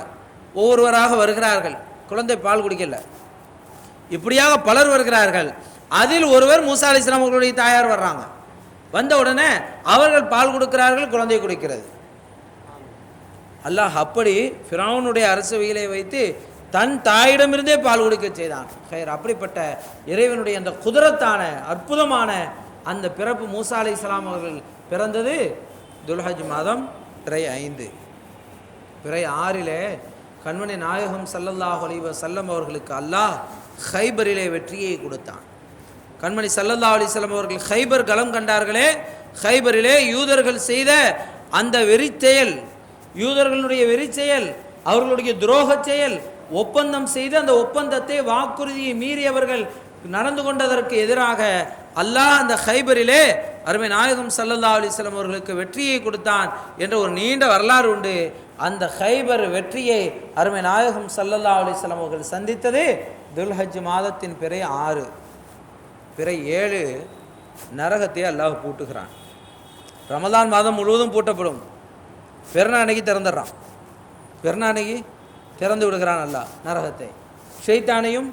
ஒவ்வொருவராக வருகிறார்கள், குழந்தை பால் குடிக்கல. இப்படியாக பலர் வருகிறார்கள். அதில் ஒருவர் மூசா அலைஹிஸ்ஸலாம் அவர்களுடைய தாயார் வர்றாங்க. வந்த உடனே அவர்கள் பால் கொடுக்கிறார்கள், குழந்தை குடிக்கிறது. அல்லாஹ் அப்படி ஃபிரௌனுடைய அரசவையிலே வைத்து தன் தாயிடமிருந்தே பால் குடிக்க செய்தான். ஹைர். அப்படிப்பட்ட இறைவனுடைய அந்த குதிரத்தான அற்புதமான அந்த பிறப்பு மூசா அலைஹிஸ்ஸலாம் அவர்கள் பிறந்தது துல்ஹஜ் மாதம் பிறை 5. பிறை 6 கண்மணி நாயகம் ஸல்லல்லாஹு அலைஹி வஸல்லம் அவர்களுக்கு அல்லாஹ் ஹைபரிலே வெற்றியை கொடுத்தான். கண்மணி ஸல்லல்லாஹு அலைஹி வஸல்லம் அவர்கள் ஹைபர் களம் கண்டார்களே, ஹைபரிலே யூதர்கள் செய்த அந்த வெறிச்செயல், யூதர்களுடைய வெறிச்செயல், அவர்களுடைய துரோக செயல், ஒப்பந்தம் செய்து அந்த ஒப்பந்தத்தை வாக்குறுதியை மீறியவர்கள் நடந்து கொண்டதற்கு எதிராக அல்லாஹ் அந்த ஹைபரிலே அருமை நாயகம் ஸல்லல்லாஹு அலைஹி வஸல்லம் அவர்களுக்கு வெற்றியை கொடுத்தான் என்ற ஒரு நீண்ட வரலாறு உண்டு. அந்த ஹைபர் வெற்றியை அருமை நாயகம் ஸல்லல்லாஹு அலைஹி வஸல்லம் அவர்கள் சந்தித்தது துல்ஹஜ் மாதத்தின் பிறை 6. பிறை 7 நரகத்தை அல்லாஹ் பூட்டுகிறான். ரமலான் மாதம் முழுவதும் பூட்டப்படும். பெருநாள் அன்னைக்கு திறந்துடுறான். பெருநாள் அன்னைக்கு திறந்து விடுகிறான் அல்லாஹ் நரகத்தை. ஷைத்தானையும்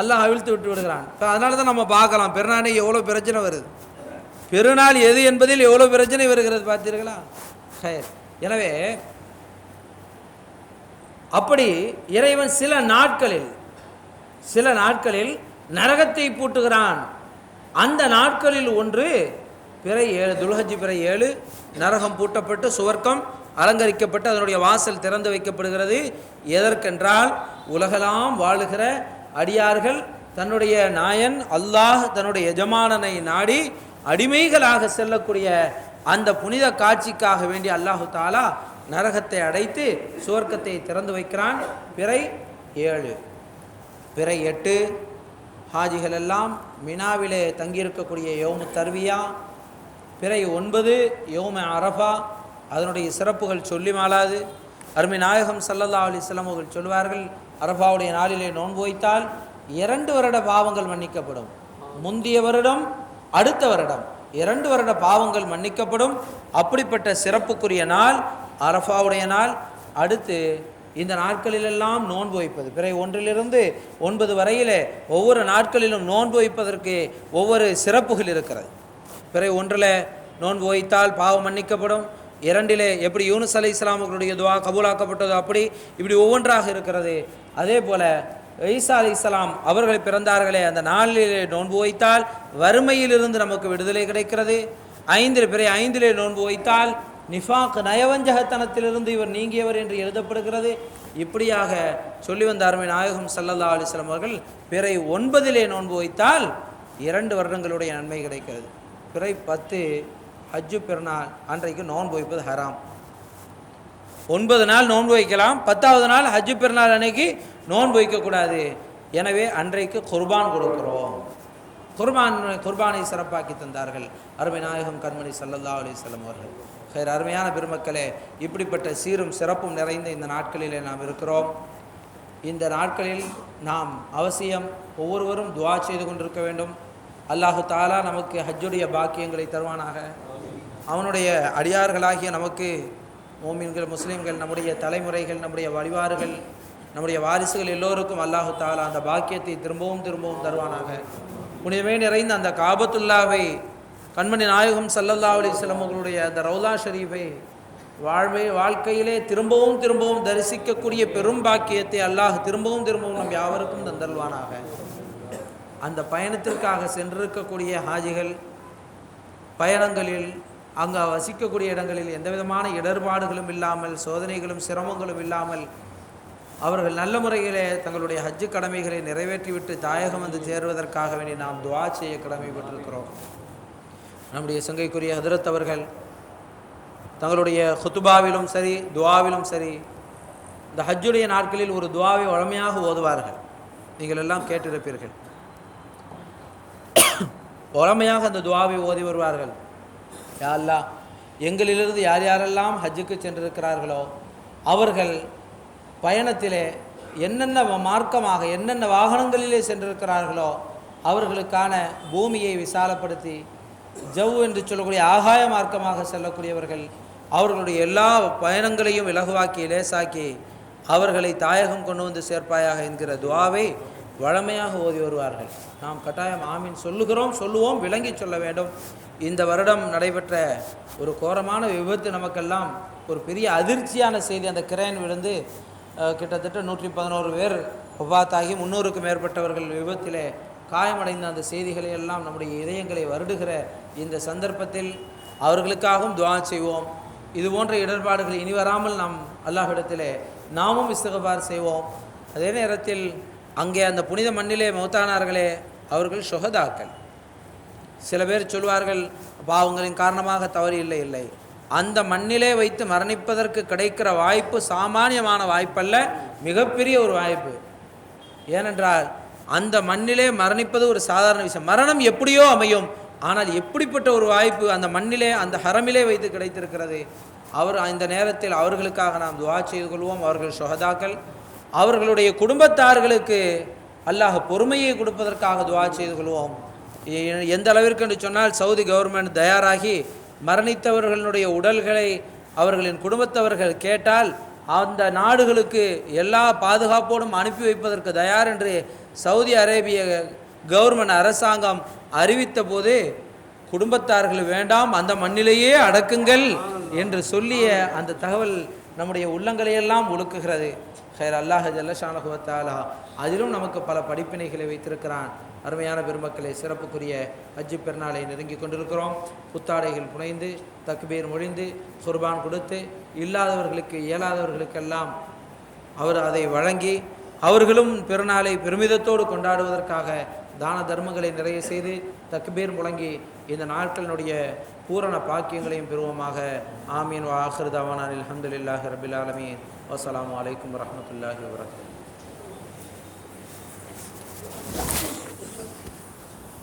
அல்லாஹ் அவிழ்த்து விட்டு விடுகிறான். இப்போ அதனால தான் நம்ம பார்க்கலாம் பெருநாள் அன்னைக்கு எவ்வளோ பிரச்சனை வருது, பெருநாள் எது என்பதில் எவ்வளோ பிரச்சனை வருகிறது பார்த்தீர்களா? ஹைர். எனவே அப்படி இறைவன் சில நாட்களில் நரகத்தை பூட்டுகிறான். அந்த நாட்களில் ஒன்று பிறை 7, துல்ஹஜ் பிறை 7 நரகம் பூட்டப்பட்டு சுவர்க்கம் அலங்கரிக்கப்பட்டு அதனுடைய வாசல் திறந்து வைக்கப்படுகிறது. எதற்கென்றால் உலகெல்லாம் வாழுகிற அடியார்கள் தன்னுடைய நாயன் அல்லாஹ் தன்னுடைய எஜமானனை நாடி அடிமைகளாக செல்லக்கூடிய அந்த புனித காட்சிக்காக வேண்டி அல்லாஹு தாலா நரகத்தை அடைத்து சுவர்க்கத்தை திறந்து வைக்கிறான். பிறை 7, பிறை 8 ஹாஜிகள் எல்லாம் மினாவிலே தங்கியிருக்கக்கூடிய யௌமு தர்வியா, பிறை 9 யௌம அரஃபா. அதனுடைய சிறப்புகள் சொல்லி மாளாது. அருமை நாயகம் ஸல்லல்லாஹு அலைஹி வஸல்லம் அவர்கள் சொல்வார்கள், அரஃபாவுடைய நாளிலே நோன்பு வைத்தால் 2 வருட பாவங்கள் மன்னிக்கப்படும். முந்திய வருடம் அடுத்த வருடம் 2 வருட பாவங்கள் மன்னிக்கப்படும். அப்படிப்பட்ட சிறப்புக்குரிய நாள் அரஃபாவுடைய நாள். அடுத்து இந்த நாட்களிலெல்லாம் நோன்பு வைப்பது, பிறை 1 to 9 வரையிலே ஒவ்வொரு நாட்களிலும் நோன்பு வைப்பதற்கு ஒவ்வொரு சிறப்புகள் இருக்கிறது. பிறை 1 நோன்பு வைத்தால் பாவம் மன்னிக்கப்படும். 2 எப்படி யூனுஸ் அலைஹிஸ்ஸலாம் அவர்களுடைய துஆ கபூலாக்கப்பட்டதோ அப்படி இப்படி ஒவ்வொன்றாக இருக்கிறது. அதே போல ஈசா அலைஹிஸ்ஸலாம் அவர்கள் பிறந்தார்களே அந்த நாளிலே நோன்பு வைத்தால் வறுமையிலிருந்து நமக்கு விடுதலை கிடைக்கிறது. 5 பிறை 5 நோன்பு வைத்தால் நிஃபாக் நயவஞ்சகத்தனத்திலிருந்து இவர் நீங்கியவர் என்று எழுதப்படுகிறது. இப்படியாக சொல்லி வந்த அருமை நாயகம் ஸல்லல்லாஹு அலைஹி வஸல்லம் அவர்கள் பிறை 9 நோன்பு வைத்தால் 2 வருடங்களுடைய நன்மை கிடைக்கிறது. பிறை 10 ஹஜ்ஜு பெருநாள் அன்றைக்கு நோன்பு வைப்பது ஹராம். 9 நாள் நோன்பு வைக்கலாம், 10வது நாள் ஹஜ்ஜு பெருநாள் அன்னைக்கு நோன்பு வைக்கக்கூடாது. எனவே அன்றைக்கு குர்பான் கொடுக்கிறோம். குர்பானை சிறப்பாக்கி தந்தார்கள் அருமை நாயகம் கண்மணி ஸல்லல்லாஹு அலைஹி வஸல்லம் அவர்கள். ஹைர் அருமையான பெருமக்களே, இப்படிப்பட்ட சீரும் சிறப்பும் நிறைந்த இந்த நாட்களிலே நாம் இருக்கிறோம். இந்த நாட்களில் நாம் அவசியம் ஒவ்வொருவரும் துஆ செய்து கொண்டிருக்க வேண்டும். அல்லாஹு தாலா நமக்கு ஹஜ்ஜுடைய பாக்கியங்களை தருவானாக. அவனுடைய அடியார்களாகிய நமக்கு மோமின்கள், முஸ்லீம்கள், நம்முடைய தலைமுறைகள், நம்முடைய வழிவாறுகள், நம்முடைய வாரிசுகள் எல்லோருக்கும் அல்லாஹு தாலா அந்த பாக்கியத்தை திரும்பவும் திரும்பவும் தருவானாக. புனிதமே நிறைந்த அந்த காபத்துல்லாவை, கண்மணி நாயகம் ஸல்லல்லாஹு அலைஹி வஸல்லம் அவர்களுடைய அந்த ரவுலா ஷரீஃபை வாழ்க்கையிலே திரும்பவும் திரும்பவும் தரிசிக்கக்கூடிய பெரும் பாக்கியத்தை அல்லாஹ் திரும்பவும் திரும்பவும் நம் யாவருக்கும் தந்தல்வானாக. அந்த பயணத்திற்காக சென்றிருக்கக்கூடிய ஹாஜிகள் பயணங்களில் அங்கே வசிக்கக்கூடிய இடங்களில் எந்த விதமான இடர்பாடுகளும் இல்லாமல், சோதனைகளும் சிரமங்களும் இல்லாமல் அவர்கள் நல்ல முறையிலே தங்களுடைய ஹஜ்ஜு கடமைகளை நிறைவேற்றிவிட்டு தாயகம் வந்து சேருவதற்காக வேண்டி நாம் துஆ செய்ய கடமைப்பட்டிருக்கிறோம். நம்முடைய சங்கைக்குரிய ஹதரத் அவர்கள் தங்களுடைய ஹுத்துபாவிலும் சரி துஆவிலும் சரி இந்த ஹஜ்ஜுடைய நாட்களில் ஒரு துஆவை வழமையாக ஓதுவார்கள். நீங்கள் எல்லாம் கேட்டிருப்பீர்கள். வழமையாக அந்த துஆவை ஓதி வருவார்கள். யா அல்லாஹ், எங்களிலிருந்து யார் யாரெல்லாம் ஹஜ்ஜுக்கு சென்றிருக்கிறார்களோ அவர்கள் பயணத்திலே என்னென்ன மார்க்கமாக என்னென்ன வாகனங்களிலே சென்றிருக்கிறார்களோ அவர்களுக்கான பூமியை விசாலப்படுத்தி ஜவ் என்று சொல்லக்கூடிய ஆகாய மார்க்கமாக செல்லக்கூடியவர்கள் அவர்களுடைய எல்லா பயணங்களையும் இலகுவாக்கி லேசாக்கி அவர்களை தாயகம் கொண்டு வந்து சேர்ப்பாயாக என்கிற துஆவை வழமையாக ஓதி வருவார்கள். நாம் கட்டாயம் ஆமீன் சொல்லுவோம், விளங்கி சொல்ல வேண்டும். இந்த வருடம் நடைபெற்ற ஒரு கோரமான விபத்து நமக்கெல்லாம் ஒரு பெரிய அதிர்ச்சியான செய்தி. அந்த கிரேன் விழுந்து கிட்டத்தட்ட 111 பேர் ஒவ்வாத்தாகி 300க்கும் மேற்பட்டவர்கள் விபத்திலே காயமடைந்த அந்த செய்திகளை எல்லாம் நம்முடைய இதயங்களை வருடுகிற இந்த சந்தர்ப்பத்தில் அவர்களுக்காகவும் துஆ செய்வோம். இது போன்ற இடர்பாடுகள் இனி வராமல் நாம் அல்லாஹ்விடத்திலே நாமும் இஸ்திக்ஃபார் செய்வோம். அதே நேரத்தில் அங்கே அந்த புனித மண்ணிலே மௌத்தானார்களே அவர்கள் ஷுஹதாக்கள். சில பேர் சொல்வார்கள் பாவங்களின் காரணமாக தவறு இல்லை. அந்த மண்ணிலே வைத்து மரணிப்பதற்கு கிடைக்கிற வாய்ப்பு சாமானியமான வாய்ப்பல்ல, மிகப்பெரிய ஒரு வாய்ப்பு. ஏனென்றால் அந்த மண்ணிலே மரணிப்பது ஒரு சாதாரண விஷயம். மரணம் எப்படியோ அமையும், ஆனால் எப்படிப்பட்ட ஒரு வாய்ப்பு அந்த மண்ணிலே அந்த ஹரமிலே வைத்து கிடைத்திருக்கிறது. இந்த நேரத்தில் அவர்களுக்காக நாம் துஆ செய்து கொள்வோம். அவர்கள் ஷுஹதாக்கள். அவர்களுடைய குடும்பத்தார்களுக்கு அல்லாஹ் பொறுமையை கொடுப்பதற்காக துஆ செய்து கொள்வோம். எந்த அளவிற்கு என்று சொன்னால் சவுதி கவர்மெண்ட் தயாராகி மரணித்தவர்களுடைய உடல்களை அவர்களின் குடும்பத்தவர்கள் கேட்டால் அந்த நாடுகளுக்கு எல்லா பாதுகாப்போடும் அனுப்பி வைப்பதற்கு தயார் என்று சவுதி அரேபிய கவர்மெண்ட் அரசாங்கம் அறிவித்த போது குடும்பத்தார்கள் வேண்டாம், அந்த மண்ணிலேயே அடக்குங்கள் என்று சொல்லிய அந்த தகவல் நம்முடைய உள்ளங்களையெல்லாம் ஒழுக்குகிறது. ஹைர் அல்லாஹ் ஜல்ல ஷானஹு வ தஆலா அதிலும் நமக்கு பல படிப்பினைகளை வைத்திருக்கிறான். அருமையான பெருமக்களை, சிறப்புக்குரிய ஹஜ்ஜு பெருநாளை நெருங்கி கொண்டிருக்கிறோம். புத்தாடைகள் புனைந்து தக்பீர் மொழிந்து குர்பான் கொடுத்து இல்லாதவர்களுக்கு இயலாதவர்களுக்கெல்லாம் அவர் அதை வழங்கி அவர்களும் பெருநாளை பெருமிதத்தோடு கொண்டாடுவதற்காக தான தர்மங்களை நிறைய செய்து தக்பீர் முழங்கி இந்த நாட்களினுடைய பூரண பாக்கியங்களையும் பெறுவோமாக. ஆமீன். வ ஆகிரு தவானா அல்ஹம்துலில்லாஹி ரப்பில் ஆலமீன். வஸ்ஸலாமு அலைக்கும் வரஹ்மத்துல்லாஹி வபரகாத்துஹு.